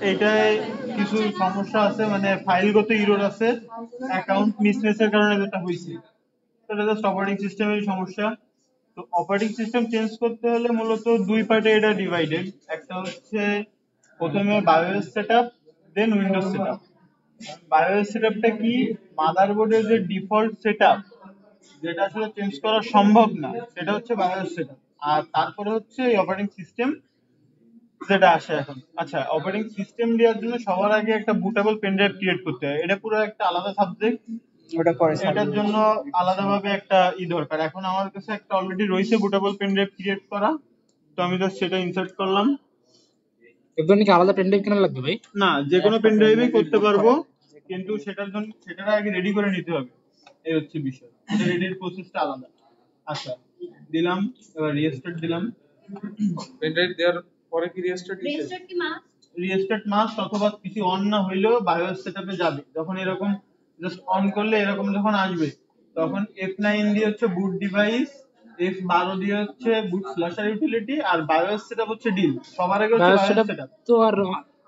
এইটায় কিছু সমস্যা আছে, মানে ফাইলগত ইরর আছে, অ্যাকাউন্ট মিসম্যাচের কারণে যেটা হয়েছে সেটা জাস্ট অপারেটিং সিস্টেমের সমস্যা। তো অপারেটিং সিস্টেম চেঞ্জ করতে হলে মূলত দুই পার্টে এটা ডিভাইডেড। একটা হচ্ছে প্রথমে বায়োস সেটআপ, দেন উইন্ডোজ সেটআপ। বায়োস সেটআপটা কি? মাদারবোর্ডের যে ডিফল্ট সেটআপ যেটা আসলে চেঞ্জ করা সম্ভব না, সেটা হচ্ছে বায়োস সেটআপ। আর তারপরে হচ্ছে এই অপারেটিং সিস্টেম যেটা আসে এখন। আচ্ছা, অপারেটিং সিস্টেম দেওয়ার জন্য সবার আগে একটা বুটেবল পেন ড্রাইভ ক্রিয়েট করতে হয়। এটা পুরো একটা আলাদা সাবজেক্ট, ওটা পরে এটার জন্য আলাদাভাবে একটা দরকার। এখন আমার কাছে একটা অলরেডি রয়েছে বুটেবল পেন ড্রাইভ ক্রিয়েট করা, তো আমি জাস্ট সেটা ইনসার্ট করলাম। এর জন্য কি আলাদা পেন ড্রাইভ কেনা লাগবে ভাই? না, যে কোনো পেন ড্রাইভেই করতে পারবো, কিন্তু সেটার জন্য সেটার আগে রেডি করে নিতে হবে, এই হচ্ছে বিষয়। এটা রেডির প্রসেসটা আলাদা। আচ্ছা, দিলাম, এবার রিস্টার্ট দিলাম। পেন ড্রাইভ দেওয়ার পরে কি রিস্টার্ট দিতে? রিস্টার্ট মাস্ট, অথবা কিছু অন না হইলেও বায়োস সেটআপে যাবে। যখন এরকম জাস্ট অন করলে এরকম যখন আসবে, তখন F9 দিয়ে হচ্ছে বুট ডিভাইস, F12 দিয়ে হচ্ছে বুট স্ল্যাশার ইউটিলিটি, আর বায়োস সেটআপ হচ্ছে ডিল। সবার আগে হচ্ছে বায়োস সেটআপ। তো আর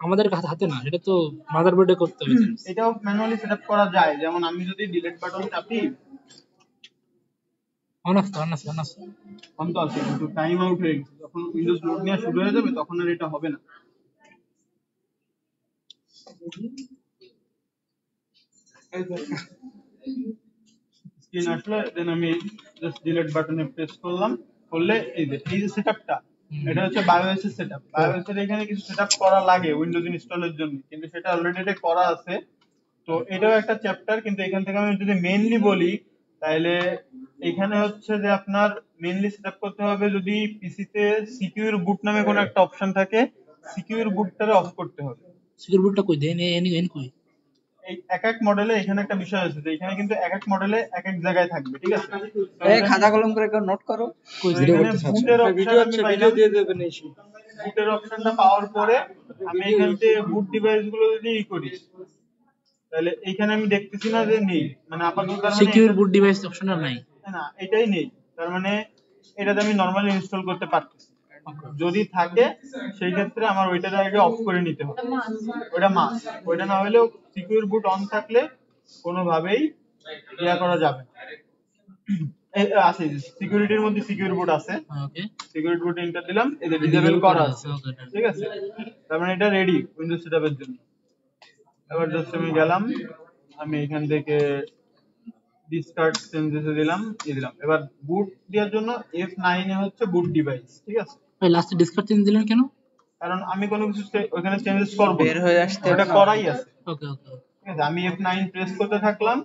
আমাদের হাতে না, এটা তো মাদারবোর্ডে করতে হবে। এটাও ম্যানুয়ালি সেটআপ করা যায়। যেমন আমি যদি ডিলিট বাটন চাপি, অন আছে অন তো আছে, কিন্তু টাইম আউট হয়ে গেছে। যখন উইন্ডোজ লোড নেওয়া শুরু হয়ে যাবে তখন আর এটা হবে না। স্ক্রিন আসলে দেন আমি জাস্ট ডিলিট বাটনে প্রেস করলাম, করলে এই যে সেটআপটা, এটা হচ্ছে বায়োএস এর সেটআপ। বায়োএস এর এখানে কিছু সেটআপ করা লাগে উইন্ডোজ ইনস্টলের জন্য, কিন্তু সেটা অলরেডি এটা করা আছে। তো এটাও একটা চ্যাপ্টার, কিন্তু এখান থেকে আমি যদি মেইনলি বলি, তাহলে এখানে হচ্ছে যে আপনার মেইনলি সেটআপ করতে হবে, যদি পিসিতে সিকিউর বুট নামে কোনো একটা অপশন থাকে, সিকিউর বুটটারে অফ করতে হবে। সিকিউর বুটটা কই দেন এন কই? এই এক এক মডেলে এখানে একটা বিষয় আছে যে এখানে কিন্তু এক এক মডেলে এক এক জায়গায় থাকবে, ঠিক আছে? এই খাতা কলম করে একটু নোট করো। কই ভিডিও করতেছ? বুটের অপশন আমি ভিডিও দিয়ে দেবেন এই বুটের অপশনটা পাওয়ার পরে আমি এখান থেকে বুট ডিভাইস গুলো যদি করি, তাহলে এইখানে আমি দেখতেছি না যে নেই, মানে আপাতত সিকিউর বুট ডিভাইস অপশনটা নাই। না, এটাই নেই। তার মানে এটাতে আমি নরমালি ইনস্টল করতে পারতেছি। যদি থাকে সেই ক্ষেত্রে আমার ওইটার আগে অফ করে নিতে হবে, ওটা মাস্ট। ওইটা না হলেও সিকিউর বুট অন থাকলে কোনোভাবেই ইয়া করা যাবে না। আছে সিকিউরিটির মধ্যে সিকিউর বুট আছে, ওকে, সিকিউরিটি বুট এন্টার দিলাম, এদের ডিসেবল করা আছে, ঠিক আছে? তার মানে এটা রেডি উইন্ডোজ সেটআপের জন্য। এবার জাস্ট আমি গেলাম, আমি এখান থেকে ডিসকার্ড চেঞ্জেস দিলাম, এবার বুট দেওয়ার জন্য F9 এ হচ্ছে বুট ডিভাইস, ঠিক আছে? ভাই লাস্টে ডিসকার্ড চেঞ্জ দিলেন কেন? কারণ আমি কোনো কিছু ওখানে চেঞ্জেস করব, বের হয়ে আসতে ওটা করাই আছে। ওকে, ঠিক আছে, আমি F9 প্রেস করতে থাকলাম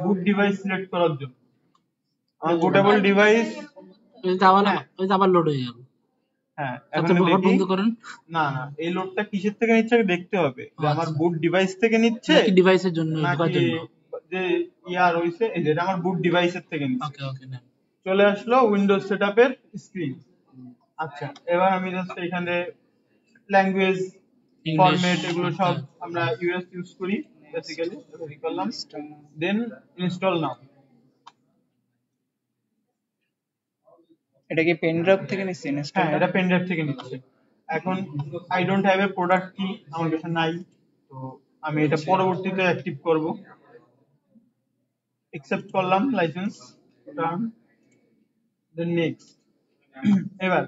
বুট ডিভাইস সিলেক্ট করার জন্য। আমার বুটেবল ডিভাইস আবার লোড হয়ে যাবে। হ্যাঁ, এখন বন্ধ করেন। না, এই লোডটা কিসের থেকে নিচ্ছে দেখতে হবে, যে আমার বুট ডিভাইস থেকে নিচ্ছে নাকি ডিভাইসের জন্য ঢোকার জন্য, যে ইয়া রইছে এই যে আমার বুট ডিভাইসের থেকে নিচ্ছে। ওকে। চলে আসলো উইন্ডোজ সেটআপের স্ক্রিন। আচ্ছা, এবার আমি জাস্ট এখানে ল্যাঙ্গুয়েজ, ফরম্যাট, এগুলো সব আমরা ইউএস ইউজ করি বেসিক্যালি। এগুলো করলাম, দেন ইনস্টল নাও। এটা কি পেন ড্রাইভ থেকে নিচ্ছে ইনস্টল? হ্যাঁ, এটা পেন ড্রাইভ থেকে নিচ্ছে। এখন I don't have a product কি, আমার কাছে নাই, তো আমি এটা পরবর্তীতে অ্যাক্টিভ করব। অ্যাকসেপ্ট করলাম লাইসেন্স টার্ম, দেন নেক্সট। এবার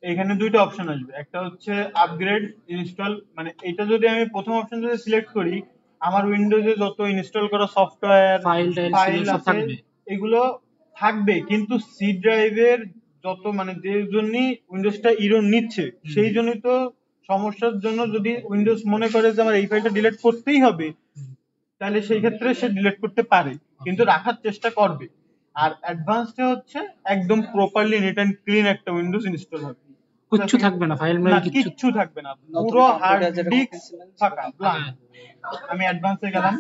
এখানে দুইটা অপশন আসবে, একটা হচ্ছে আপগ্রেড ইনস্টল, মানে এটা যদি আমি প্রথম অপশন যদি সিলেক্ট করি, আমার উইন্ডোজে যত ইনস্টল করা সফটওয়্যার ফাইল আছে এগুলো থাকবে, কিন্তু সি ড্রাইভের যত মানে যে জন্য উইন্ডোজটা ইরর নিচ্ছে, সেই জন্যই তো সমস্যার জন্য যদি উইন্ডোজ মনে করে যে আমার এই ফাইলটা ডিলিট করতেই হবে, তাহলে সেই ক্ষেত্রে সে ডিলিট করতে পারে, কিন্তু রাখার চেষ্টা করবে। আর অ্যাডভান্সড হচ্ছে একদম প্রপারলি নেট এন্ড ক্লিন একটা উইন্ডোজ ইনস্টল হবে, কিচ্ছু থাকবে না, ফাইল মেল কিচ্ছু থাকবে না, পুরো হার্ড ডিস্ক ফাঁকা ব্ল্যাঙ্ক। আমি অ্যাডভান্সে গেলাম।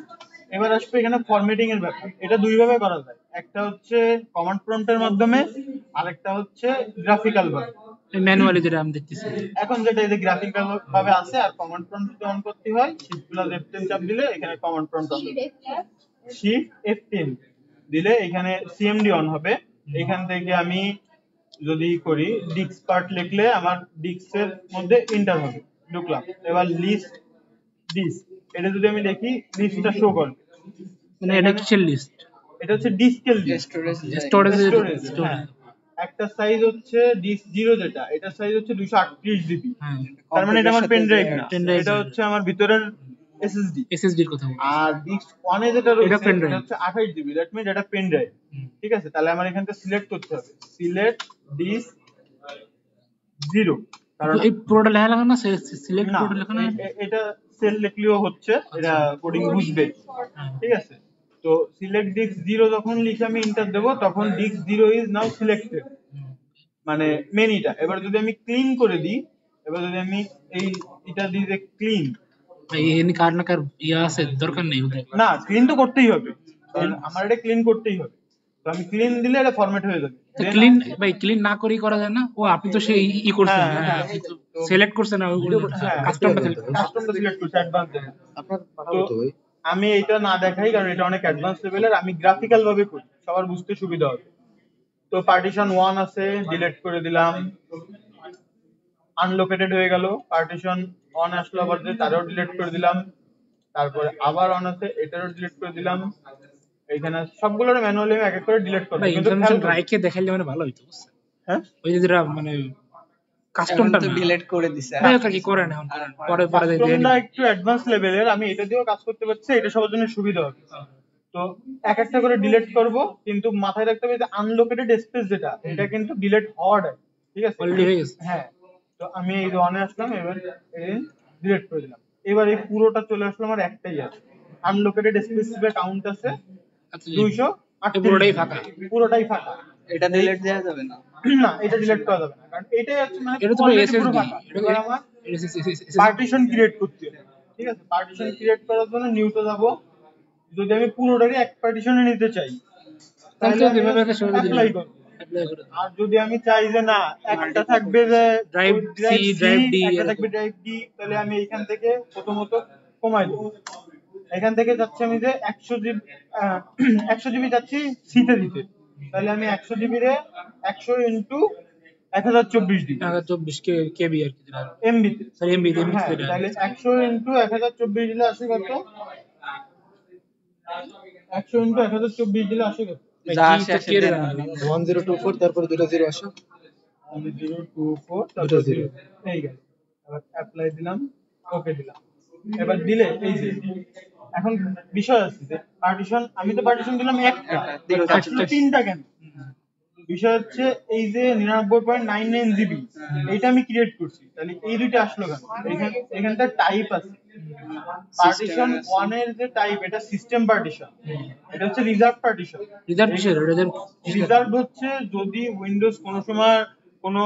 এবার আসবে এখানে ফরম্যাটিং এর ব্যাপার। এটা দুই ভাবে করা যায়, একটা হচ্ছে কমান্ড প্রম্পটের মাধ্যমে, আরেকটা হচ্ছে গ্রাফিক্যাল ভাবে। ম্যানুয়ালি যেটা আমি দেখতেছি এখন, যেটা এই যে গ্রাফিক্যাল ভাবে আছে, আর কমান্ড প্রম্পট যদি অন করতে হয় শিফট প্লাস F10 চাপ দিলে এখানে কমান্ড প্রম্পট অন হবে, শিফট F10 দিলে এখানে সিএমডি অন হবে। এখান থেকে আমি যদি করি ডিস্ক পার্ট লিখলে আমার ডিস্কের মধ্যে এন্টার হবে, ঢুকলাম। এবার লিস্ট ডিস্ক, এটা যদি আমি দেখি লিস্টটা শো করবে। মানে এটা কিসের লিস্ট? এটা হচ্ছে ডিস্কের লিস্ট, স্টোরেজ স্টোরেজ স্টোরেজ। হ্যাঁ, একটা সাইজ হচ্ছে ডিস্ক 0 যেটা, এটা সাইজ হচ্ছে 238 জিবি। হ্যাঁ, তার মানে এটা আমার পেন ড্রাইভ না, pen drive এটা না। হচ্ছে আমার ভিতরের এসএসডি। এসএসডি এর কথা বলছি। আর ডিস্ক 1 এ যেটা রয়েছে এটা pen drive। এটা হচ্ছে 28 জিবি, দ্যাট মিন্স এটা পেন ড্রাইভ। ঠিক আছে, তাহলে আমার এখান থেকে সিলেক্ট করতে হবে, সিলেক্ট ডিস্ক 0। কারণ এই পুরোটা লেখা লাগে না, সিলেক্ট না, পুরোটা লেখা না। এটা সেল লিখলেও হচ্ছে, এটা কোডিং বুঝবে। হ্যাঁ। ঠিক আছে, তো সিলেক্ট ডিস্ক 0 যখন লিখে আমি এন্টার দেব, তখন ডিস্ক 0 ইজ নাও সিলেক্টেড, মানে মেনিটা। এবার যদি আমি ক্লিন করে দিই, এবার যদি আমি এটা দিয়ে ক্লিন, ভাই এখানে কার না কার ইয়া আছে, দরকার নেই ওদের। না ক্লিন তো করতেই হবে, কারণ আমার এটা ক্লিন করতেই হবে। তো আমি ক্লিন দিলে এটা ফরম্যাট হয়ে যাবে। তো Then ক্লিন ভাই, ক্লিন না করেই করা যায় না? ও আপনি তো সেই করছেন, হ্যাঁ, হ্যাঁ, হ্যাঁ, সিলেক্ট করছেন না, কাস্টমটা সিলেক্ট কাস্টমটা সিলেক্ট করছি অ্যাডভান্স। আপনার তো আমি এটা না দেখাই, কারণ এটা অনেক অ্যাডভান্স লেভেলের, আমি গ্রাফিক্যাল ভাবে করি, সবার বুঝতে সুবিধা হবে। তো পার্টিশন 1 আছে, ডিলিট করে দিলাম, আনলোকেটেড হয়ে গেল। পার্টিশন 1 আসলো আবার, যে তারও ডিলিট করে দিলাম। তারপরে আবার অন আছে, এটারও ডিলিট করে দিলাম। এইখানে সবগুলোর ম্যানুয়ালি আমি এক এক করে ডিলিট করব, ভাই কিন্তু ইনফরমেশন রাইকে দেখাইলে মানে ভালো হইতো, বুঝছেন? হ্যাঁ, ওই যে যেটা মানে কাস্টমটা তো না, ডিলিট করে দিছে। ভাই ওটা কি করেন এখন, করেন পরে পরে দেখে কাস্টমটা একটু অ্যাডভান্স লেভেলের, আমি এটা দিয়েও কাজ করতে পারছি, এটা সবার জন্য সুবিধা হবে। তো এক একটা করে ডিলিট করব, কিন্তু মাথায় রাখতে হবে যে আনলোকেটেড স্পেস যেটা, এটা কিন্তু ডিলিট হওয়ার আগে। ঠিক আছে, অলরেডি হয়ে গেছে। হ্যাঁ। তো আমি এই ওয়ানে আসলাম, এবার ডিলিট করে দিলাম। এবার এই পুরোটা চলে আসলো, আমার একটাই আছে, আনলোকেটেড স্পেস কাউন্ট আছে আচ্ছা, 238, পুরোটাই ফাঁকা। পুরোটাই ফাঁকা। এটা ডিলিট দেওয়া যাবে না। না, এটা ডিলিট করা যাবে না, কারণ এটাই হচ্ছে মানে এটা তো already পুরো এসএসডি, ফাঁকা। এবার আমার পার্টিশন ক্রিয়েট করতে হবে। ঠিক আছে, পার্টিশন ক্রিয়েট করার জন্য নিউতে যাব। যদি আমি পুরোটারই এক পার্টিশনে নিতে চাই, তাহলে আমি অ্যাপ্লাই করব। আর যদি আমি চাই যে না, একটা থাকবে যে drive drive C, C, drive D, একটা থাকবে ড্রাইভ ডি, তাহলে আমি এইখান থেকে প্রথমত কমাই দেব। এখান থেকে যাচ্ছি আমি যে 100 জিবি, 100 জিবি যাচ্ছি সিতে দিতে, তাহলে আমি 100 জিবি রে 100 ইনটু 1024 দিই 24 কেবি আর কি, এমবি তে। সরি এমবি তে। হ্যাঁ, তাহলে 100 ইনটু 1024 দিলে আসে কত? 100 ইনটু 1024 দিলে আসে কত? যা আসে আসে দেন। 1024, তারপরে দুটো জিরো আসে। আমি 024 দুটো তারপর zero। 0 এই গেল। এবার অ্যাপ্লাই দিলাম, ওকে দিলাম। এবার দিলে এই যে এখন বিষয় আছে যে পার্টিশন, আমি তো পার্টিশন দিলাম একটা, আসলে তিনটা কেন? বিষয় হচ্ছে এই যে 99.99 জিবি, এইটা আমি ক্রিয়েট করছি, তাহলে এই দুইটা আসলো কেন? এখানটা টাইপ আছে। পার্টিশন 1 এর যে টাইপ, এটা সিস্টেম পার্টিশন, এটা হচ্ছে রিজার্ভ পার্টিশন। রিজার্ভ কিসের? রিজার্ভ হচ্ছে যদি উইন্ডোজ কোনো সময় কোনো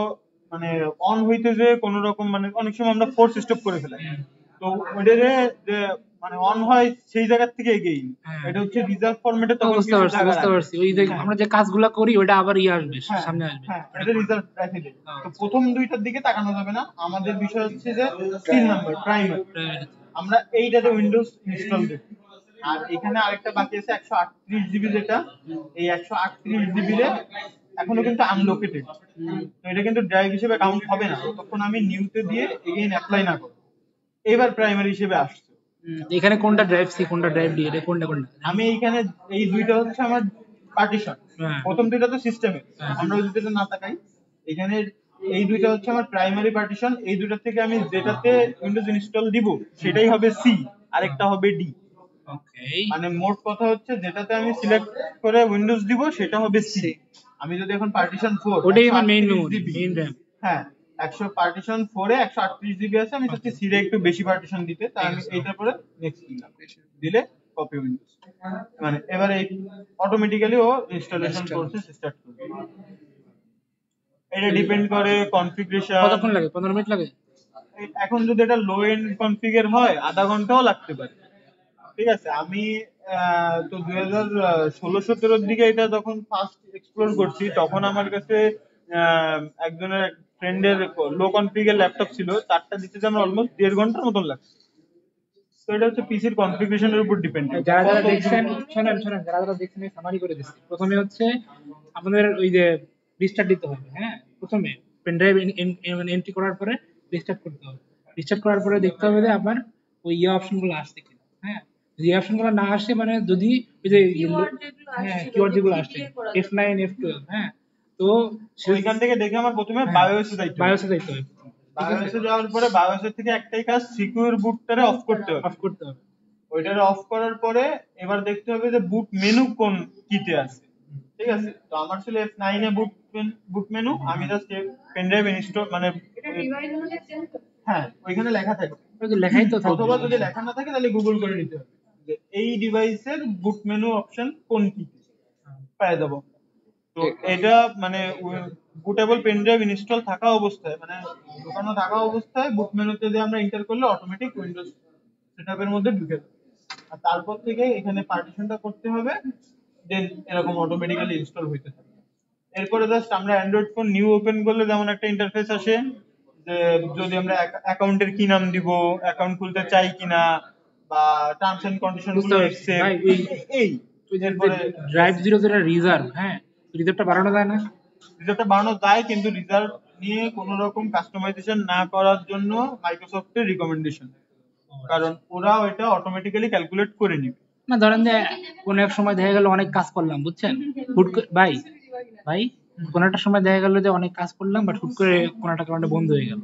মানে অন হইতে যে কোনো রকম, মানে অনেক সময় আমরা ফোর্স স্টপ করে ফেলাই, তো ওইটারে যে মানে অন হয় সেই জায়গা থেকে এগেইন, এটা হচ্ছে রিজার্ভ ফরম্যাটে। তখন বুঝতে পারছি, বুঝতে পারছি। ওই যে আমরা যে কাজগুলো করি ওটা আবার ইয়ে আসবে, সামনে আসবে। হ্যাঁ, এটা রিজার্ভ রেখে দেবে। তো প্রথম দুইটার দিকে তাকানো যাবে না, আমাদের বিষয় হচ্ছে যে 3 নাম্বার প্রাইমারি, আমরা এইটাতে উইন্ডোজ ইনস্টল দেব। আর এখানে আরেকটা বাকি আছে 138 জিবি, যেটা এই 138 জিবি রে এখনো কিন্তু আনলোকেটেড, তো এটা কিন্তু ড্রাইভ হিসেবে কাউন্ট হবে না তখন আমি নিউতে দিয়ে এগেইন অ্যাপ্লাই না করব। এবার প্রাইমারি হিসেবে আসছে। এখানে কোনটা ড্রাইভ সি, কোনটা ড্রাইভ ডি, এটা কোনটা কোনটা? আমি এইখানে এই দুইটা হচ্ছে আমার পার্টিশন, হ্যাঁ। প্রথম দুইটা তো সিস্টেমে, হ্যাঁ। আমরা ওই দুইটা না তাকাই। এখানে এই দুইটা হচ্ছে আমার প্রাইমারি পার্টিশন, এই দুইটা থেকে আমি যেটাতে উইন্ডোজ ইনস্টল দিব সেটাই হবে সি, আরেকটা হবে ডি। ওকে, মানে মোট কথা হচ্ছে যেটাতে আমি সিলেক্ট করে উইন্ডোজ দিব সেটা হবে সি। আমি যদি এখন পার্টিশন 4, ওটাই আমার মেইন মেমরি, মেইন র‍্যাম। হ্যাঁ, 100 পার্টিশন 4 এ 138 জিবি আছে, আমি চাচ্ছি সি রে একটু বেশি পার্টিশন দিতে, তাই আমি এইটার পরে নেক্সট দিলাম, দিলে কপি উইন্ডোজ, মানে এবারে অটোমেটিক্যালি ও ইনস্টলেশন প্রসেস স্টার্ট করবে। এটা ডিপেন্ড করে কনফিগারেশন। কতক্ষণ লাগে? 15 মিনিট লাগে? এখন যদি এটা লো এন্ড কনফিগার হয় আধা ঘন্টাও লাগতে পারে। ঠিক আছে, আমি তো 2016-17 দিকে এটা যখন ফার্স্ট এক্সপ্লোর করছি, তখন আমার কাছে একজনের ফ্রেন্ডের লো কনফিগার ল্যাপটপ ছিল, তারটা দিতে যে আমার অলমোস্ট 1.5 ঘন্টার মতন লাগছে। তো এটা হচ্ছে পিসির কনফিগারেশনের উপর ডিপেন্ড। যারা যারা দেখছেন, শুনেন, যারা যারা দেখছেন সামারি করে দিচ্ছি। প্রথমে হচ্ছে আপনাদের ওই যে রিস্টার্ট দিতে হবে। হ্যাঁ, প্রথমে পেন ড্রাইভ এন্ট্রি করার পরে রিস্টার্ট করতে হবে। রিস্টার্ট করার পরে দেখতে হবে যে আপনার ওই অপশন গুলো আসছে কিনা। হ্যাঁ, যদি অপশন গুলো না আসে মানে যদি ওই যে কিওয়ার্ড যেগুলো আসছে F9 F12, হ্যাঁ, তো ওইখান থেকে দেখে আমার প্রথমে বায়োএসে যাইতে হবে। বায়োসে যাইতে হবে, বায়োএসে যাওয়ার পরে বায়োএসের থেকে একটাই কাজ, সিকিউর বুটটারে অফ করতে হবে। অফ করতে হবে। ওইটারে অফ করার পরে এবার দেখতে হবে যে বুট মেনু কোন কিতে আছে। ঠিক আছে, তো আমার ছিল F9 এ বুট মেনু। আমি জাস্ট পেন ড্রাইভ ইনস্টল মানে হ্যাঁ ওইখানে লেখা থাকে, ওই যে লেখাই তো থাকবে। অথবা যদি লেখা না থাকে তাহলে গুগল করে নিতে হবে যে এই ডিভাইসের বুট মেনু অপশন কোন কিতে পেয়ে যাবো। তো এটা মানে বুটেবল পেন ড্রাইভ ইনস্টল থাকা অবস্থায় মানে ঢোকানো থাকা অবস্থায় বুট মেনুতে দিয়ে আমরা এন্টার করলে অটোমেটিক উইন্ডোজ সেটআপের মধ্যে ঢুকে যাবে। আর তারপর থেকে এখানে পার্টিশনটা করতে হবে, দেন এরকম অটোমেটিক্যালি ইনস্টল হইতে থাকবে। এরপরে জাস্ট আমরা অ্যান্ড্রয়েড ফোন নিউ ওপেন করলে যেমন একটা ইন্টারফেস আসে যে যদি আমরা অ্যাকাউন্টের কি নাম দিব, অ্যাকাউন্ট খুলতে চাই কিনা, বা টার্মস এন্ড কন্ডিশন গুলো এই এরপরে ড্রাইভ 00 রিজার্ভ, হ্যাঁ, রিজার্ভটা বাড়ানো যায় না? রিজার্ভটা বাড়ানো যায়, কিন্তু রিজার্ভ নিয়ে কোনো রকম কাস্টমাইজেশন না করার জন্য মাইক্রোসফটের রিকমেন্ডেশন, কারণ ওরা ওইটা অটোমেটিক্যালি ক্যালকুলেট করে নিবে। না ধরেন যে কোন এক সময় দেখা গেল অনেক কাজ করলাম, বুঝছেন, হুট করে ভাই কোন একটা সময় দেখা গেল যে অনেক কাজ করলাম বাট হুট করে কোন একটা কারণে বন্ধ হয়ে গেল,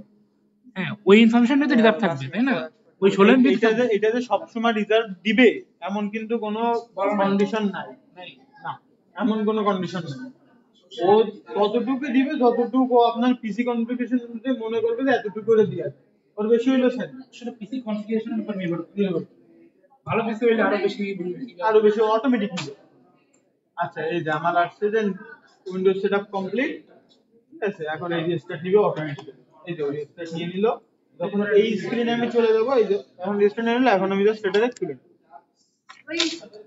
হ্যাঁ, ওই ইনফরমেশনটা তো রিজার্ভ থাকবে, তাই না? ওই 16 বিট এটা যে সবসময় রিজার্ভ দিবে এমন কিন্তু কোনো কন্ডিশন নাই, না এমন কোনো কন্ডিশন নাই। ও ততটুকু দিবে যতটুকু আপনার পিসি কনফিগারেশন অনুযায়ী মনে করবে যে এতটুকু করে দিয়ে আছে, ওর বেশি হইলো স্যার সেটা পিসি কনফিগারেশনের উপর নির্ভর করে। ভালো পিসি হইলে আরো বেশি অটোমেটিক নিবে। আচ্ছা, এই যে আমার আসছে যে উইন্ডোজ সেটআপ কমপ্লিট, ঠিক আছে, এখন এই রিস্টার্ট নিবে অটোমেটিক। এই যে রিস্টার্ট নিয়ে নিল, যখন এই স্ক্রিনে আমি চলে যাব, এই যে এখন রিস্টার্ট নিয়ে নিল, এখন আমি জাস্ট সেটারে খুলে দেব।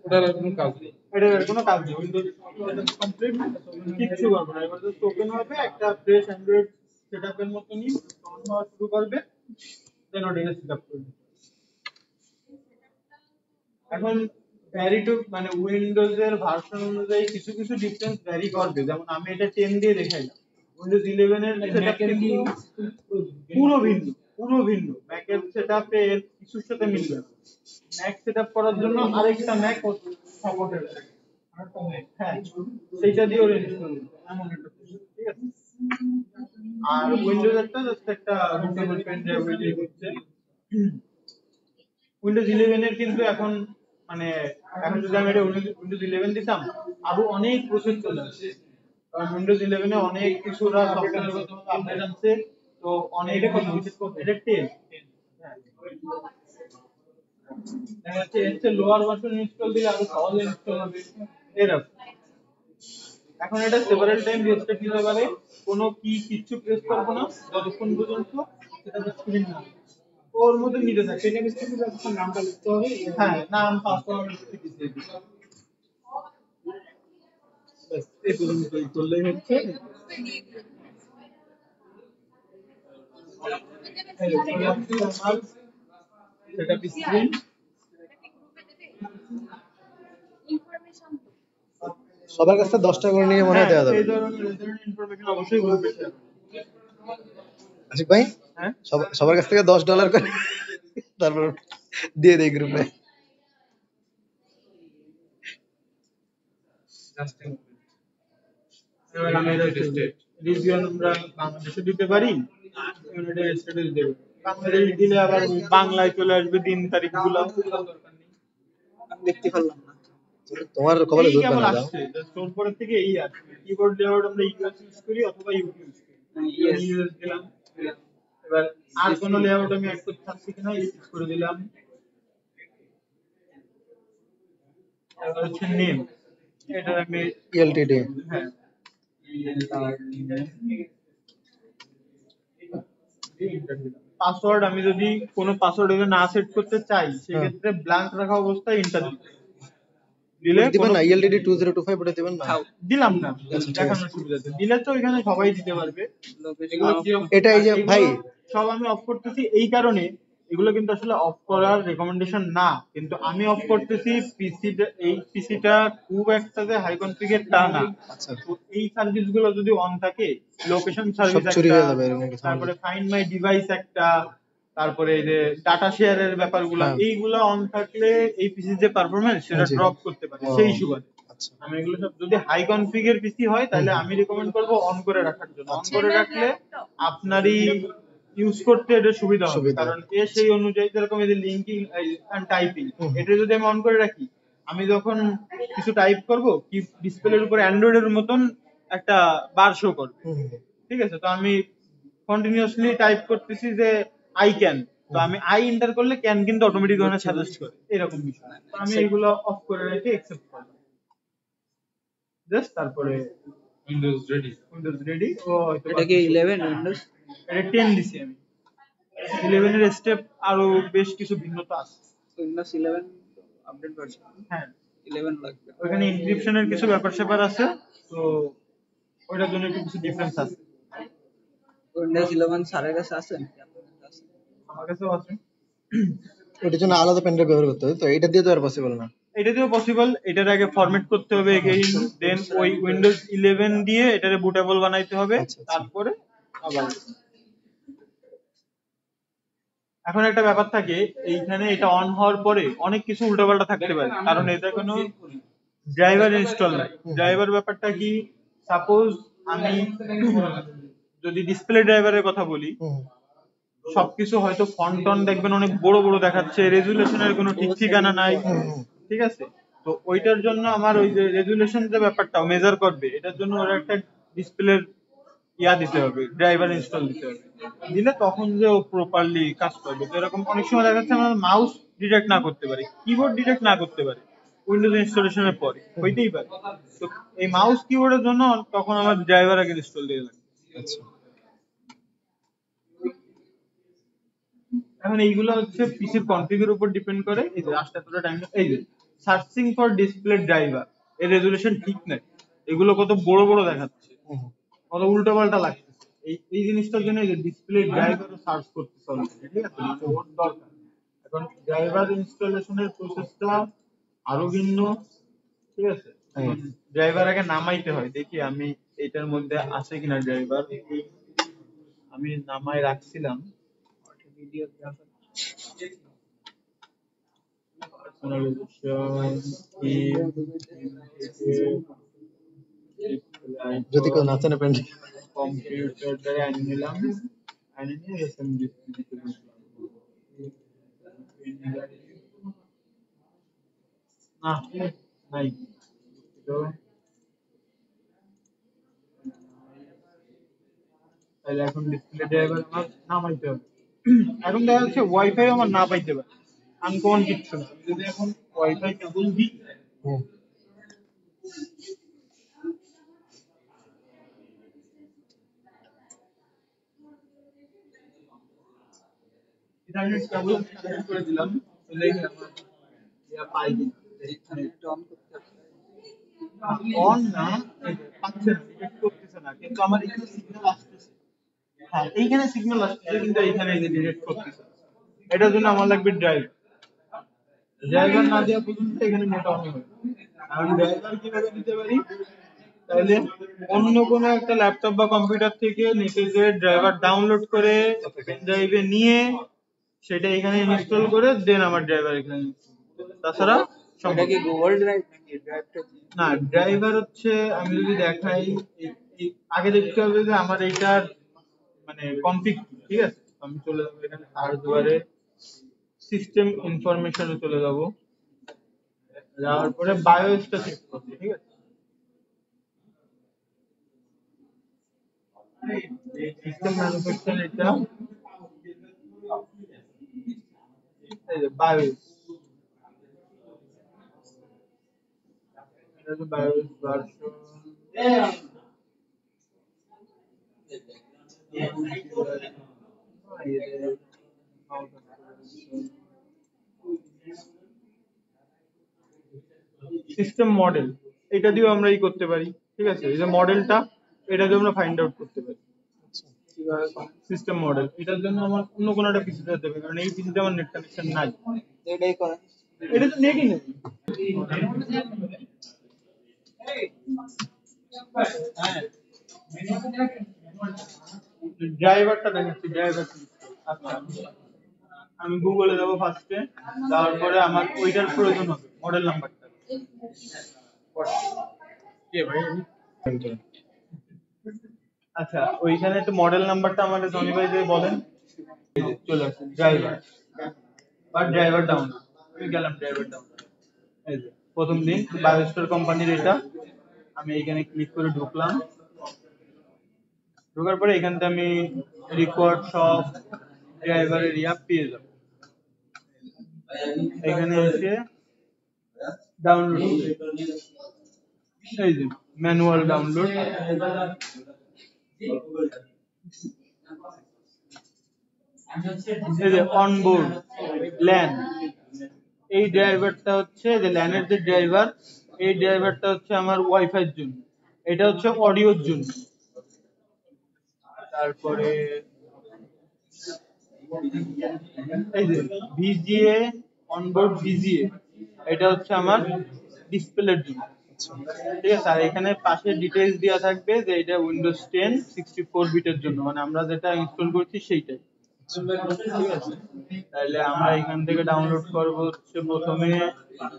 ওটার আর কোনো কাজ নেই। এটার কোনো কাজ নেই, উইন্ডোজ কমপ্লিট, কিচ্ছু করবো না। এবার জাস্ট ওপেন হবে, একটা ফ্রেশ অ্যান্ড্রয়েড সেটআপের মতনই অন হওয়া শুরু করবে, দেন ওটাকে সেটআপ করবে। এখন ভ্যারি টু মানে উইন্ডোজ এর ভার্সন অনুযায়ী কিছু কিছু ডিফারেন্স ভ্যারি করবে, যেমন আমি এটা 10 দিয়ে দেখাইলাম, উইন্ডোজ 11 এর সেটআপ কিন্তু পুরো ভিন্ন। ম্যাকের সেটআপের কিছুর সাথে মিলবে না। ম্যাক সেটআপ করার জন্য আরেকটা ম্যাক সাপোর্টেড আছে, হ্যাঁ সেইটা দিয়ে ওরা ইনস্টল করবে, এমন একটা কিছু, ঠিক আছে। আর উইন্ডোজ একটা জাস্ট একটা বুটেবল পেন ড্রাইভ ওইটাই হচ্ছে। উইন্ডোজ 11 এর কিন্তু এখন মানে এখন যদি আমি এটা উইন্ডোজ 11 দিতাম আরো অনেক প্রসেস চলে আসছে, কারণ উইন্ডোজ 11 এ অনেক কিছু সফটওয়্যারগত আপডেট আনছে, তো অনেক এটা 10 দেখা যাচ্ছে এর লোয়ার ভার্সন ইনস্টল দিলে আরো সহজে ইনস্টল হবে এরকম। এখন এটা সেভারাল টাইম রিস্টার্ট নিতে পারে, কোনো কিচ্ছু প্রেস করবো না যতক্ষণ পর্যন্ত সেটা স্ক্রিন না ওর মধ্যে নিতে থাকে। সেটা বিস্তারিত যখন নামটা লিখতে হবে, হ্যাঁ, নাম পাসওয়ার্ড এই পর্যন্তই করলেই হচ্ছে। সেটা স্ক্রিন সবার কাছ থেকে 10 টাকা করে নিয়ে মনে হয় দেওয়া যাবে। এই ধরনের ইনফরমেশন অবশ্যই গ্রুপে শেয়ার। আশিক ভাই, হ্যাঁ, সবার কাছ থেকে $10 করে তারপর দিয়ে দেই গ্রুপে। এবার আমি রিভিউ আমরা বাংলাদেশে দিতে পারি, এটা স্ট্যাটাস দেব। বাংলাদেশ দিলে আবার বাংলায় চলে আসবে দিন তারিখ গুলো, দেখতে পারলাম না। তোমার কপালে এই দুধ কেবল বানা দাও। আসছে স্টোর পরের থেকে এই আসছে। কিবোর্ড লেআউট আমরা ইউএস ইউজ করি অথবা ইউকে ইউজ করি, ইউএস দিলাম। এবার আর কোন লেআউট আমি অ্যাড করতে চাচ্ছি কিনা ইউজ করে দিলাম। এবার হচ্ছে নেম, এটা আমি ELTD হ্যাঁ পাসওয়ার্ড আমি যদি কোনো পাসওয়ার্ড না সেট করতে চাই সেক্ষেত্রে ব্ল্যাঙ্ক রাখা অবস্থায় এন্টার দিলে দিবেন না, ELTD 2025 ওটা দিবেন না। দিলাম না দেখানোর সুবিধাতে, দিলে তো এখানে সবাই দিতে পারবে। এটা এই যে ভাই সব আমি অফ করতেছি এই কারণে, এগুলো কিন্তু আসলে অফ করার রেকমেন্ডেশন না, কিন্তু আমি অফ করতেছি এই পিসিটা খুব একটা যে হাই কনফিগার তা না। তো এই সার্ভিস গুলো যদি অন থাকে, লোকেশন সার্ভিস সব চুরি একটা, হয়ে যাবে এরকম কিছু। তারপরে ফাইন্ড মাই ডিভাইস একটা, তারপরে এই যে ডাটা শেয়ারের ব্যাপারগুলো, হ্যাঁ। এইগুলো অন থাকলে এই পিসির যে পারফরম্যান্স সেটা জি। ড্রপ করতে পারে ও। সেই সুবাদে। আচ্ছা। আমি এগুলো সব যদি হাই কনফিগের পিসি হয় তাহলে আমি রিকমেন্ড করবো অন করে রাখার জন্য। অন করে রাখলে আপনারই ইউজ করতে এটা সুবিধা হবে, সুবিধা। কারণ সেই অনুযায়ী যেরকম এই যে লিঙ্কিং এন্ড টাইপিং, এটা যদি আমি অন করে রাখি, আমি যখন কিছু টাইপ করব কি ডিসপ্লের উপর অ্যান্ড্রয়েড এর মতন একটা বার শো করবে, ঠিক আছে? তো আমি কন্টিনিউয়াসলি টাইপ করতেছি যে আই ক্যান, তো আমি আই এন্টার করলে ক্যান কিন্তু অটোমেটিক ওখানে সাজেস্ট করে, এরকম বিষয়। তো আমি এগুলো অফ করে রেখে অ্যাকসেপ্ট করলাম জাস্ট, তারপরে উইন্ডোজ রেডি। Windows ready. ও হয়তো এটা কি 11 উইন্ডোজ? এটা 10 দিছি আমি। 11 এর স্টেপ আরো বেশ কিছু ভিন্নতা আছে। উইন্ডোজ 11 আপডেট ভার্সন হ্যাঁ, 11 লাগবে। ওখানে এনক্রিপশনের কিছু ব্যাপার স্যাপার আছে, তো ওইটার জন্য একটু কিছু ডিফারেন্স আছে। উইন্ডোজ 11 স্যারের কাছে আছে? আমার কাছেও আছে। ওটার জন্য আলাদা পেনড্রাইভ ব্যবহার করতে হবে, তো এটা দিয়ে তো আর পসিবল না। এটা দিয়েও পসিবল, এটার আগে ফরম্যাট করতে হবে এগেইন, দেন ওই উইন্ডোজ 11 দিয়ে এটারে বুটেবল বানাইতে হবে, আচ্ছা, আচ্ছা। তারপরে আবার। এখন একটা ব্যাপার থাকে এইখানে, এটা অন হওয়ার পরে অনেক কিছু উল্টাপাল্টা থাকতে পারে, কারণ এটা কোনো ড্রাইভার ইনস্টল নাই। ড্রাইভার ব্যাপারটা কি, সাপোজ আমি যদি ডিসপ্লে ড্রাইভারের কথা বলি, সবকিছু হয়তো ফন্ট টন দেখবেন অনেক বড় বড় দেখাচ্ছে, রেজুলেশনের কোনো ঠিক ঠিকানা নাই, ঠিক আছে? তো ওইটার জন্য আমার ওই যে রেজুলেশন যে ব্যাপারটা মেজার করবে, এটার জন্য ওরা একটা ডিসপ্লের ইয়া দিতে হবে, ড্রাইভার ইনস্টল দিতে হবে, দিলে তখন যে ও প্রপারলি কাজ করবে। তো এরকম অনেক সময় দেখা যাচ্ছে আমার মাউস ডিটেক্ট না করতে পারে, কিবোর্ড ডিটেক্ট না করতে পারে উইন্ডোজ ইনস্টলেশনের পরে, হইতেই পারে। তো এই মাউস কিবোর্ডের জন্য তখন আমার ড্রাইভার আগে ইনস্টল দিয়ে লাগে। আচ্ছা। এখন এইগুলো হচ্ছে পিসির কনফিগের উপর ডিপেন্ড করে। এই যে লাস্ট এতটা টাইম, এই যে সার্চিং ফর ডিসপ্লে ড্রাইভার, এর রেজুলেশন ঠিক নাই, এগুলো কত বড় বড় দেখাচ্ছে, কত উল্টো পাল্টা লাগছে। এই জিনিসটার জন্য এই যে ডিসপ্লে ড্রাইভারও সার্চ করতে হবে, ঠিক আছে? তো ওর দরকার। এখন ড্রাইভার ইনস্টলেশনের প্রসেসটা আরো ভিন্ন, ঠিক আছে? ড্রাইভার আগে নামাইতে হয়, দেখি আমি এটার মধ্যে আছে কিনা ড্রাইভার, আমি নামায় রাখছিলাম। যদি কেউ না চেনে পেনড্রাইভ, কম্পিউটারটা আনি নিলাম, আনি নিয়ে এসএমডি না নাই, তো তাহলে এখন ডিসপ্লে ড্রাইভার আমার নামাইতে হবে। এখন দেখা যাচ্ছে ওয়াইফাই আমার না পাইতে পারে, আনকমন কিচ্ছু না। আমি যদি এখন ওয়াইফাই কেবল দিই, ইন্টারনেট কেবল কানেক্ট করে দিলাম, তাহলে আমার ইয়া পাই কিনা একটু অন করতে হবে। অন না, পাচ্ছে না, ডিটেক্ট করতেছে না, কিন্তু আমার এখানে সিগন্যাল আসতেছে। হ্যাঁ, এইখানে সিগন্যাল আসতেছে, কিন্তু এইখানে ডিটেক্ট করতেছে। এটার জন্য আমার লাগবে ড্রাইভার। ড্রাইভার না দেওয়া পর্যন্ত এখানে নেট অন হবে। আর ড্রাইভার কিভাবে দিতে পারি, তাহলে অন্য কোনো একটা ল্যাপটপ বা কম্পিউটার থেকে নেটে যে ড্রাইভার ডাউনলোড করে পেন ড্রাইভে নিয়ে সেটা এখানে ইনস্টল করে দেন আমার ড্রাইভার এখানে install করতে হবে। তাছাড়া এটা কি গুগল ড্রাইভ নাকি ড্রাইভটা? না, ড্রাইভার হচ্ছে আমি যদি দেখাই, আগে দেখতে হবে যে আমার এইটার মানে কনফিগ, ঠিক আছে? আমি চলে যাবো এখানে সার্চ বারে, সিস্টেম ইনফরমেশনে চলে যাব, যাওয়ার পরে বায়োসটা চেক করব, ঠিক আছে? সিস্টেম ম্যানুফ্যাকচার, এটা এই যে বায়োস, এটা হচ্ছে বায়োস ভার্সন। সিস্টেম মডেল, এটা দিয়েও আমরা করতে পারি, ঠিক আছে? এই যে মডেলটা, এটা দিয়ে আমরা ফাইন্ড আউট করতে পারি সিস্টেম মডেল। এটার জন্য আমার অন্য কোনো একটা পিসিতে যেতে হবে, কারণ এই পিসিতে আমার নেট কানেকশন নাই। এটাই করেন। এটা তো নেটই নেই। ড্রাইভারটা দেখাচ্ছি, ড্রাইভার। আচ্ছা, আমি গুগলে যাবো ফার্স্টে, যাওয়ার পরে আমার ওইটার প্রয়োজন হবে মডেল নাম্বারটা। কে ভাই? আচ্ছা ওইখানে একটু মডেল নাম্বারটা আমাদের জনি ভাই দিয়ে বলেন। এই যে চলে আসছে ড্রাইভার বা ড্রাইভার ডাউন, আমি গেলাম ড্রাইভার ডাউন। এই যে প্রথম দিন বায়োস্টার কোম্পানির এটা, আমি এখানে ক্লিক করে ঢুকলাম। ঢোকার পরে এখান থেকে আমি রেকর্ড সব ড্রাইভারের ইয়া পেয়ে যাব। এখানে এসে ডাউনলোড, এই যে ম্যানুয়াল ডাউনলোড, এই যে অনবোর্ড ল্যান। এই ড্রাইভারটা হচ্ছে যে ল্যানের যে ড্রাইভার, এই ড্রাইভারটা হচ্ছে আমার ওয়াইফাই এর জন্য, এটা হচ্ছে অডিওর জন্য। তারপরে এই যে ভিজিএ অনবোর্ড ভিজিএ, এটা হচ্ছে আমার ডিসপ্লের জন্য। ঠিক আছে, আর এখানে পাশে ডিটেইলস দেওয়া থাকবে যে এটা উইন্ডোজ 10 64 বিটের জন্য, মানে আমরা যেটা ইনস্টল করছি সেইটাই। ঠিক আছে, তাহলে আমরা এখান থেকে ডাউনলোড করব হচ্ছে প্রথমে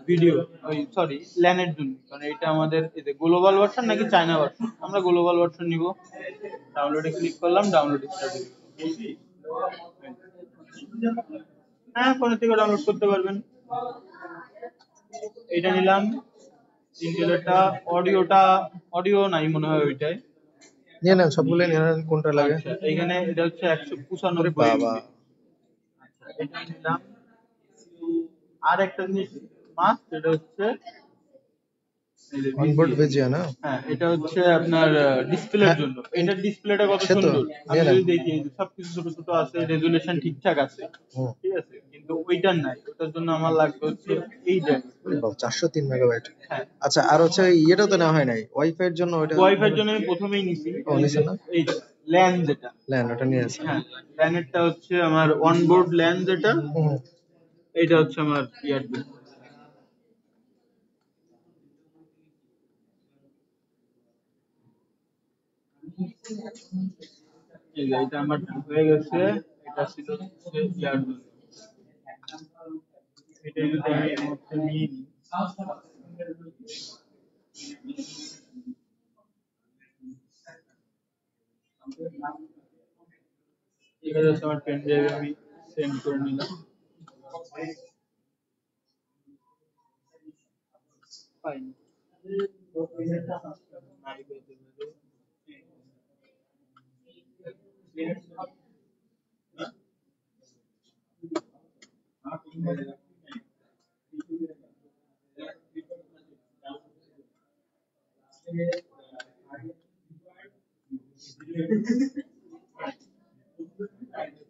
ভিডিও, ওই সরি ল্যানের জন্য, কারণ এটা আমাদের এই যে গ্লোবাল ভার্সন নাকি চায়না ভার্সন, আমরা গ্লোবাল ভার্সন নিব। ডাউনলোডে ক্লিক করলাম, ডাউনলোড স্টার্ট। হ্যাঁ ফোন থেকে ডাউনলোড করতে পারবেন। এটা নিলাম ইন্টেলেরটা, অডিও নাই মনে হয় ওইটাই। নিয়ে নেন সবগুলো নিয়ে নেন, কোনটা লাগে। আচ্ছা, এখানে এটা হচ্ছে 195 ওরে বাবা। আচ্ছা এটা নিলাম। আর একটা জিনিস মাস্ট, এটা হচ্ছে এই যে অনবোর্ড VGA। ভেজিয়া না? হ্যাঁ এটা হচ্ছে আপনার ডিসপ্লের হ্যাঁ, জন্য। এটার ডিসপ্লেটা কত সে তো সুন্দর, আমি নিয়ে নেন। যদি দেখি এই যে সবকিছু ছোট ছোট আছে, রেজুলেশন ঠিকঠাক আছে। হুম। ঠিক আছে, কিন্তু ওইটার নাই, ওটার জন্য আমার লাগবে হচ্ছে এই ওরে বাবা, 403 মেগাবাইট। হ্যাঁ আচ্ছা, আর হচ্ছে ওই ইয়েটাও তো নেওয়া হয় নাই, ওয়াইফাই এর জন্য ওইটা। ওয়াইফাই এর জন্য আমি প্রথমেই নিছি ও, নিছেন না? এই ল্যান যেটা। ল্যান ওটা নিয়ে আছে। হ্যাঁ ল্যানেরটা হচ্ছে আমার অনবোর্ড ল্যান যেটা, হুম। এইটা হচ্ছে আমার ইয়ার জন্য। এই যে এটা আমার হয়ে গেছে, এটা ছিল হচ্ছে ইয়ার জন্য। এটা যদি আমি এই মুহূর্তে নিয়ে নিই, ঠিক আছে আমার পেন ড্রাইভে আমি সেন্ড করে নিলাম। ফাইন।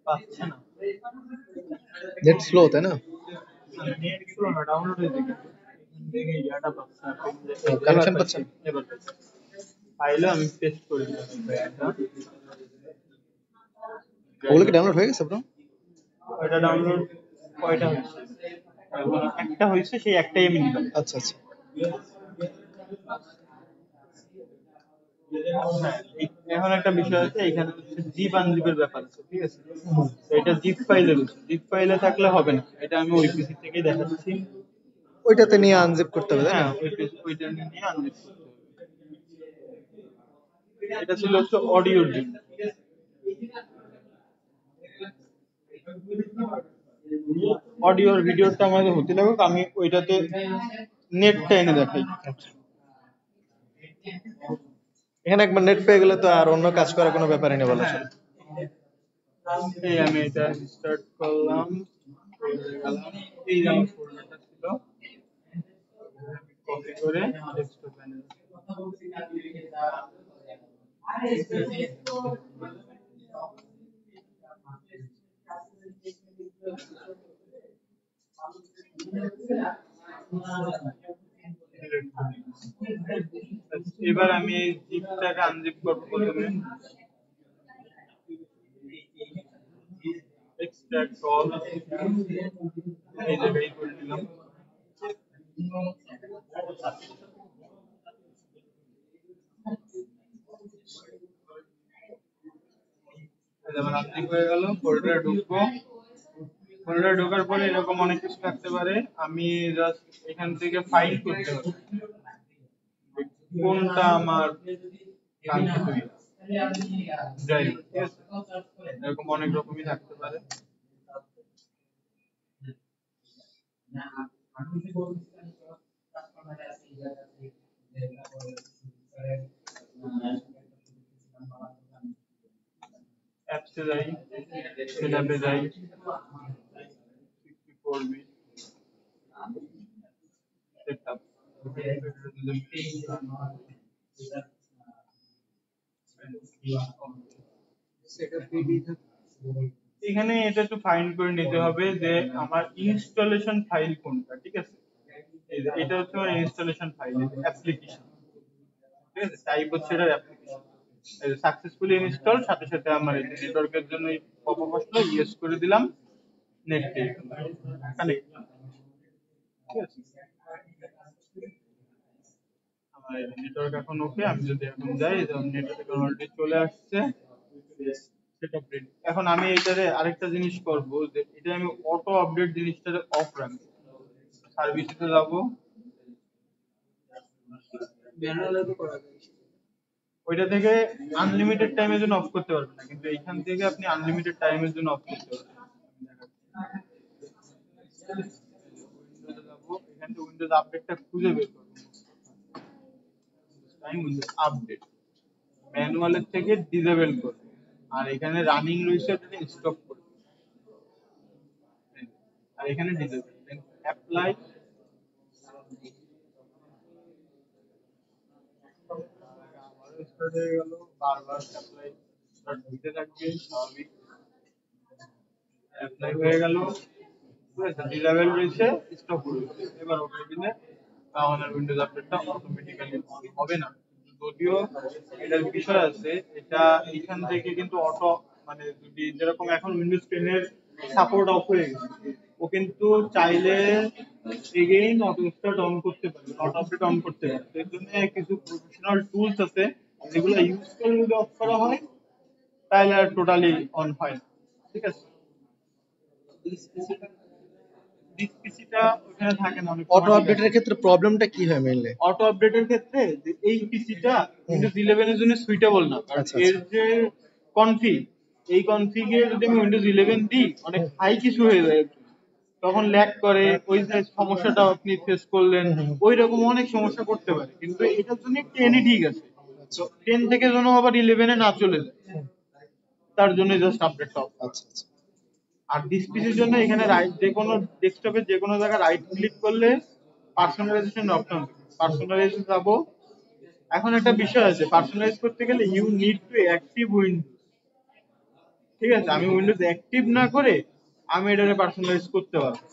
পাচ্ছে না, নেট স্লো তাই না? নেট স্লো না, ডাউনলোড হয়েছে কিন্তু এখান থেকে ইয়াটা পাচ্ছে না, কানেকশন পাচ্ছেন? এবার ফাইলে আমি পেস্ট করে দিলাম এটা। ওগুলো কি ডাউনলোড হয়ে গেছে ব্রো? এটা ডাউনলোড কয়টা হচ্ছে? এখন একটা হয়েছে, সেই একটাই আমি নিলাম। আচ্ছা আচ্ছা। হ্যাঁ, এখন একটা বিষয় আছে, এখানে হচ্ছে জিপ আনজিপের ব্যাপার আছে। ঠিক আছে, তো এটা জিপ ফাইলে রয়েছে, জিপ ফাইলে থাকলে হবে না, এটা আমি ওই পিসি থেকেই দেখাচ্ছি। ওইটাতে নিয়ে আনজিপ করতে হবে তাই হ্যাঁ না? ওইটা নিয়ে আনজিপ করতে হবে। এটা ছিল হচ্ছে অডিওর জন্য। অডিওর ভিডিওটা আমাদের হতে লাগুক, আমি ওইটাতে নেটটা এনে দেখাই। এখানে একবার নেট পেয়ে গেলে তো আর অন্য কাজ করার কোনো ব্যাপারই নেই বলা চলে। এই আমি এটা স্টার্ট করলাম, এই যে আমার ফোল্ডারটা ছিল, কপি করে ডেস্কটপ প্যানেল। এবার আমি এই জিপটাকে আনজিপ করবো প্রথমে। এক্সট্রাক্ট অল, এই জায়গায় করে নিলাম। যেমন আনজিপ হয়ে গেল, ফোল্ডারে ঢুকবো, ফোল্ডারে ঢোকার পরে এরকম অনেক কিছু থাকতে পারে। আমি জাস্ট এখান থেকে ফাইন্ড করতে পারি কোনটা আমার কাঙ্ক্ষিত ড্রাইভ, ঠিক আছে? এরকম অনেক রকমই থাকতে পারে। অ্যাপসে যাই, সেটআপে যাই, 64 বিট সেটআপ। সেটা পিডি থাকে। এখানে এটা একটু ফাইন্ড করে নিতে হবে যে আমার ইনস্টলেশন ফাইল কোনটা, ঠিক আছে? এটা হচ্ছে আমার ইনস্টলেশন ফাইল, অ্যাপ্লিকেশন, ঠিক আছে? টাইপ হচ্ছে এটা অ্যাপ্লিকেশন। সাকসেসফুলি ইনস্টল, সাথে সাথে আমার এই নেটওয়ার্কের জন্য পপআপ আসলো, ইয়েস করে দিলাম, নেট কানেক্ট, ঠিক আছে? আমার নেটওয়ার্ক এখন ওকে। আমি যদি এখন যাই, নেটওয়ার্ক অলরেডি চলে আসছে, সেটা প্রিন্ট। এখন আমি এটারে আরেকটা জিনিস করব যে এটা আমি অটো আপডেট জিনিসটারে অফ রাখবো। সার্ভিসে যাব, ম্যানুয়ালি তো করা যায়। ওইটা থেকে আনলিমিটেড টাইমের জন্য অফ করতে পারবেন না, কিন্তু এইখান থেকে আপনি আনলিমিটেড টাইমের জন্য অফ করতে পারবেন। উইন্ডোজে যাব, এখান থেকে উইন্ডোজ আপডেটটা খুঁজে বের করব। টাইম উইন্ডোজ আপডেট ম্যানুয়ালের থেকে ডিসেবল করব, আর এখানে রানিং রয়েছে এটা স্টপ করব, আর এখানে ডিসেবল, দেন অ্যাপ্লাই। আমারও স্টার্ট হয়ে গেল, বারবার অ্যাপ্লাই স্টার্ট হইতে থাকবে, স্বাভাবিক। অ্যাপ্লাই হয়ে গেল, ঠিক আছে? ডিসেবল রয়েছে, স্টপ রয়েছে। এবার ওকে দিলে তাহলে উইন্ডোজ আপডেটটা অটোমেটিক্যালি অন হবে না। যদিও এটার বিষয় আছে, এটা এখান থেকে কিন্তু অটো, মানে যদি যেরকম এখন উইন্ডোজ 10 এর সাপোর্ট অফ হয়ে গেছে, ও কিন্তু চাইলে এগেইন অটো স্টার্ট অন করতে পারবে, অটো আপডেট অন করতে পারবে। এর জন্য কিছু প্রফেশনাল টুলস আছে যেগুলো ইউজ করে যদি অফ করা হয় তাহলে আর টোটালি অন হয় না, ঠিক আছে? ডিসপিসিটা ওখানে থাকে না, অনেক অটো আপডেটের ক্ষেত্রে প্রবলেমটা কি হয় মেইনলি? অটো আপডেটের ক্ষেত্রে যে এই পিসিটা উইন্ডোজ 11 এর জন্য সুইটেবল না, কারণ আচ্ছা, এর আচ্ছা। যে কনফিগ, এই কনফিগে যদি আমি উইন্ডোজ 11 দিই অনেক হাই কিছু হয়ে যায়, তখন ল্যাগ করে। ওই যে সমস্যাটা আপনি ফেস করলেন, ওই রকম অনেক সমস্যা করতে পারে। কিন্তু এটার জন্য 10ই ঠিক আছে, তো 10 থেকে যেন আবার 11 এ না চলে যায়, তার জন্য জাস্ট আপডেটটা অফ। আচ্ছা, আচ্ছা। আর ডিসপিসির জন্য এখানে রাইট, যে কোনো ডেস্কটপে যে কোনো জায়গায় রাইট ক্লিক করলে পার্সোনালাইজেশন অপশন, পার্সোনালাইজে যাব। এখন একটা বিষয় আছে, পার্সোনালাইজ করতে গেলে you need to active Windows, ঠিক আছে? আমি উইন্ডোজ অ্যাক্টিভ না করে আমি এটাকে পার্সোনালাইজ করতে পারবো।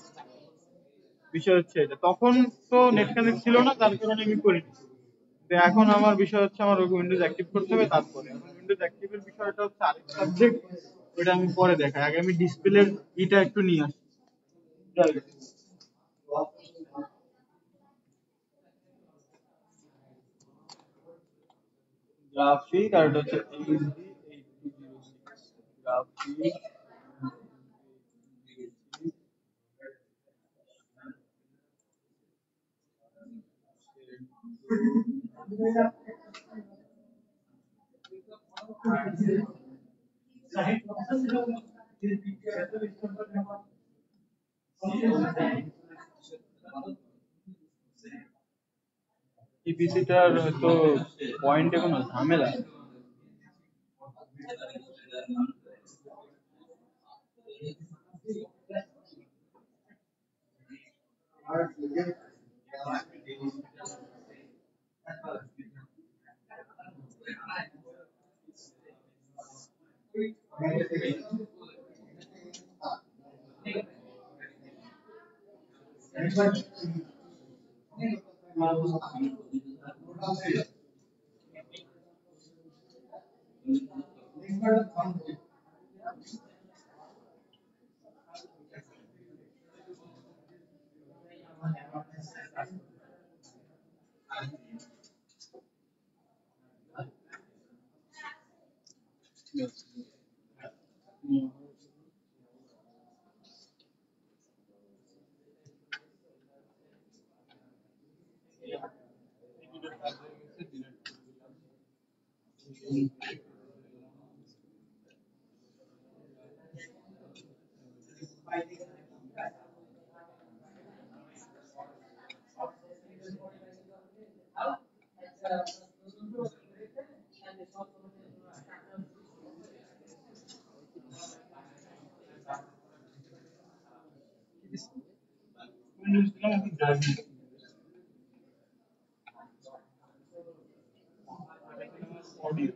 বিষয় হচ্ছে এটা, তখন তো নেট কানেক্ট ছিল না, তার কারণে আমি করিনি। তো এখন আমার বিষয় হচ্ছে আমার উইন্ডোজ অ্যাক্টিভ করতে হবে। তারপরে উইন্ডোজ অ্যাক্টিভের বিষয়টা হচ্ছে আরেক সাবজেক্ট, ওটা আমি পরে দেখাই। আগে আমি ডিসপ্লের এটা একটু নিয়ে আসি। গ্রাফিক আর এটা হচ্ছে AMD 8206 গ্রাফিক। এই পিসিটার হয়তো পয়েন্টে কোনো ঝামেলা আছে। উইন্ডোজ দিলাম এখন ড্রাইভ অডিও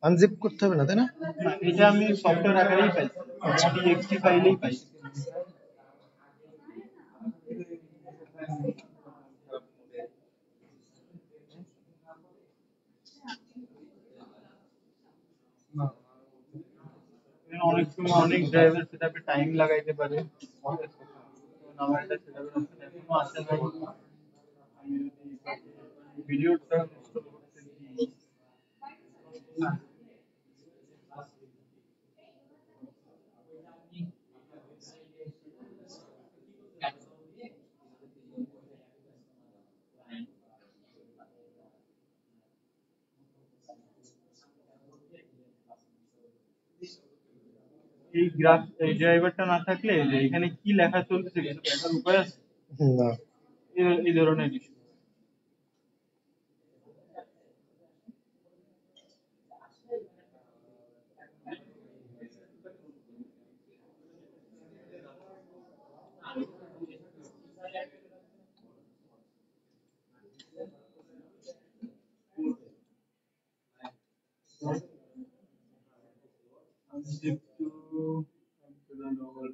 আনজিপ করতে হবে না, তাই না? না, এটা আমি সফটওয়্যার আকারেই পাই, টিএক্সটি ফাইলেই পাই। এখানে অনেক সময় অনেক ড্রাইভার সেটআপে টাইম লাগাইতে পারে। যেমন আমার এটা সেটআপের অপশন এখনো আসে নাই। আমি যদি ভিডিওটা ইনস্টল করতে দিই, এই ড্রাইভারটা না থাকলে যে এখানে কি লেখা চলছে কিছু দেখার উপায় আছে? না। এই ধরনের issue. Zip to the lower.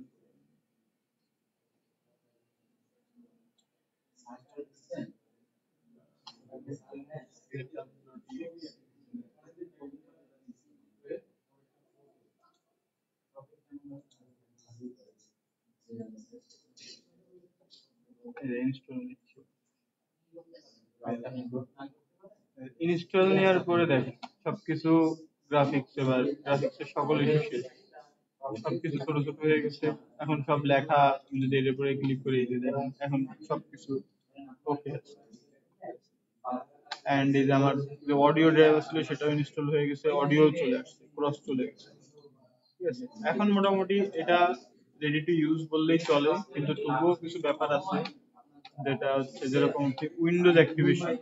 Install নেওয়ার পরে দেখেন সবকিছু গ্রাফিক্স, এবার গ্রাফিক্সের সকল ইস্যু শেষ, সবকিছু ছোট ছোট হয়ে গেছে। এখন সব লেখা আমি যদি এর উপরে ক্লিক করি, এই যে দেখেন এখন সবকিছু ওকে আছে। এন্ড এই যে আমার যে অডিও ড্রাইভার ছিল সেটাও ইনস্টল হয়ে গেছে, অডিও চলে আসছে, ক্রস চলে গেছে। ঠিক আছে, এখন মোটামুটি এটা রেডি টু ইউজ বললেই চলে, কিন্তু তবুও কিছু ব্যাপার আছে, যেটা হচ্ছে যেরকম উইন্ডোজ অ্যাক্টিভেশন।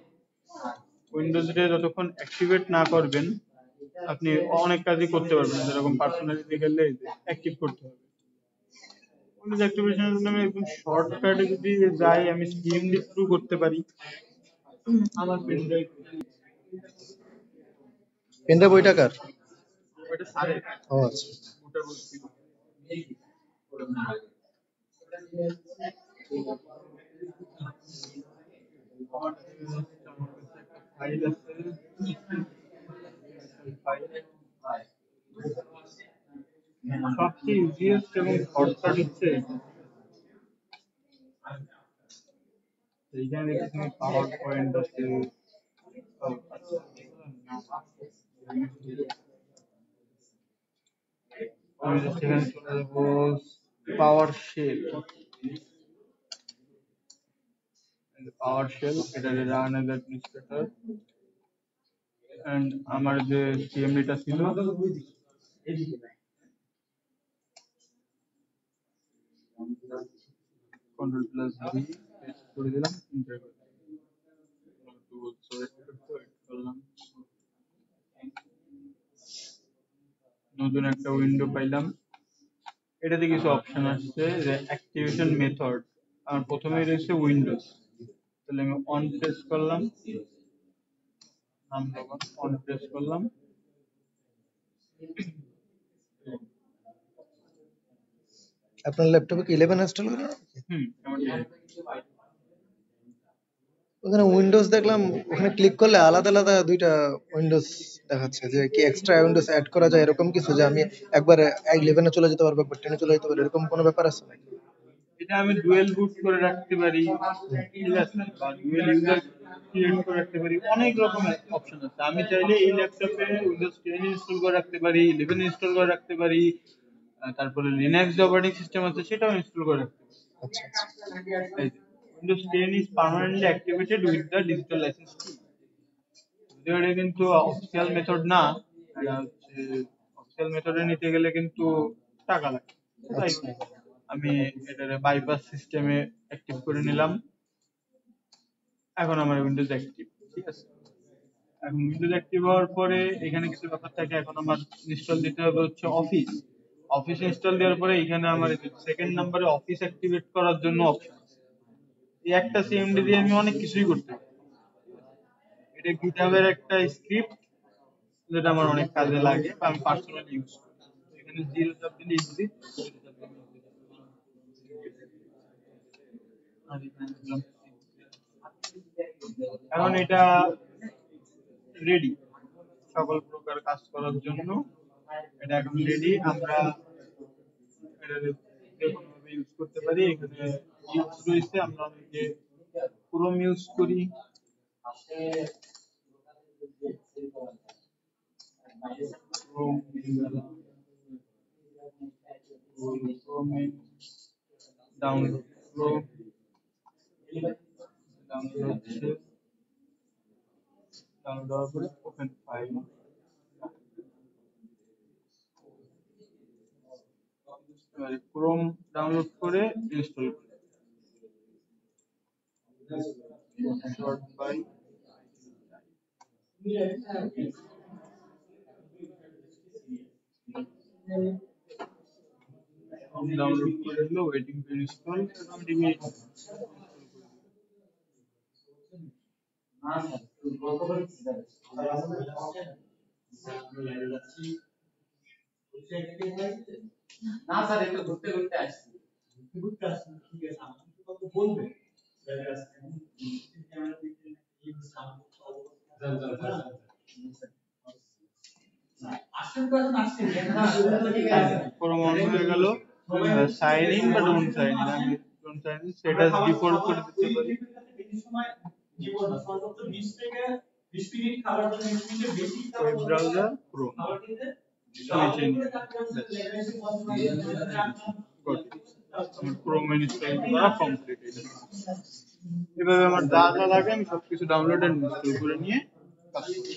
উইন্ডোজে যতক্ষণ অ্যাক্টিভেট না করবেন আপনি অনেক কাজই করতে পারবেন না। যেরকম পার্সোনালিটি গেলে অ্যাক্টিভ করতে হবে। উইন্ডোজ অ্যাক্টিভেশনের জন্য আমি একদম শর্টকাটে যদি যাই, আমি সিএমডি থ্রু করতে পারি। আমার পেন ড্রাইভ, পেনড্রাইভ ওই টাকার? ওইটা সারে ও আচ্ছা। ওটা বলছি। আমার একটা ফাইল আছে, সবচেয়ে ইজিয়েস্ট এবং শর্টকাট হচ্ছে এইখানে দেখছি পাওয়ার পয়েন্ট আছে। আমি just এখানে চলে যাবো পাওয়ার শেল। পাওয়ার শেল এটা রান অ্যাজ অ্যাডমিনিস্ট্রেটর, এন্ড আমার যে সিএমডিটা ছিল কন্ট্রোল প্লাস ভি পেস্ট করে দিলাম, এন্টার করলাম। নতুন একটা উইন্ডো পাইলাম। এটাতে কিছু অপশন আসছে, যে অ্যাক্টিভেশন মেথড। আমার প্রথমেই রয়েছে উইন্ডোজ, তাহলে আমি অন প্রেস করলাম, অন প্রেস করলাম। আপনার ল্যাপটপে কি 11 ইনস্টল করা? আমার ওখানে উইন্ডোজ দেখলাম, ওখানে ক্লিক করলে আলাদা আলাদা দুইটা উইন্ডোজ দেখাচ্ছে, যে কি এক্সট্রা উইন্ডোজ অ্যাড করা যায় এরকম কিছু, যে আমি একবার 11-এ চলে যেতে পারবো, একবার 10-এ চলে যেতে পারবো, এরকম কোনো ব্যাপার আছে নাকি? এটা আমি ডুয়েল বুট করে রাখতে পারি, ঠিক আছে, বা ডুয়েল ইউজার ক্রিয়েট করে রাখতে পারি, অনেক রকমের অপশন আছে। আমি চাইলে এই ল্যাপটপে উইন্ডোজ 10 ইনস্টল করে রাখতে পারি, 11 ইনস্টল করে রাখতে পারি, তারপরে লিনাক্স যে অপারেটিং সিস্টেম আছে সেটাও ইনস্টল করে রাখতে পারি। আচ্ছা আচ্ছা। Windows 10 is permanently activated with the digital license key. যদিও এটা কিন্তু অফিসিয়াল মেথড না, এটা হচ্ছে অফিসিয়াল মেথডে নিতে গেলে কিন্তু টাকা লাগে। তাই আমি এটারে বাইপাস সিস্টেমে অ্যাক্টিভ করে নিলাম। এখন আমার উইন্ডোজ অ্যাক্টিভ, ঠিক আছে। এখন উইন্ডোজ অ্যাক্টিভ হওয়ার পরে এখানে কিছু ব্যাপার থাকে। এখন আমার ইনস্টল দিতে হবে হচ্ছে অফিস। অফিস ইনস্টল দেওয়ার পরে এখানে আমার সেকেন্ড নাম্বারে অফিস অ্যাক্টিভেট করার জন্য অপশন আছে। এই একটা সিএমডি দিয়ে আমি অনেক কিছুই করতে পারি। এটা গিটহাবের একটা স্ক্রিপ্ট, যেটা আমার অনেক কাজে লাগে বা আমি পার্সোনালি ইউজ করি। এখানে জিরো চাপ দিলে এক্সিট, এখন এটা রেডি সকল প্রকার কাজ করার জন্য। এটা এখন রেডি, আমরা এটা যে কোনোভাবে ইউজ করতে পারি। এখানে ইউজ রয়েছে, আমরা অনেকে ক্রোম ইউজ করি, ডাউনলোড ক্রোম, ডাউনলোড হচ্ছে, ডাউনলোড হওয়ার পরে ওপেন ফাইল, ক্রোম ডাউনলোড করে ইনস্টল করি। শর্ট বাই ডাউনলোড করে দিল, ওয়েটিং টু ইনস্টল। এবং ডিবি না স্যার, একটু ঘুরতে ঘুরতে আসছি। ক্রোম অন হয়ে গেল। সাইন ইন বা ডোন্ট সাইন ইন, আমি don't sign in status default করে দিতে পারি। Web browser Chrome switch in, আমার ক্রোম ইনস্টল করা কমপ্লিট। এভাবে আমার যা যা লাগে আমি সবকিছু ডাউনলোড এন্ড ইনস্টল করে নিয়ে কাজ করি।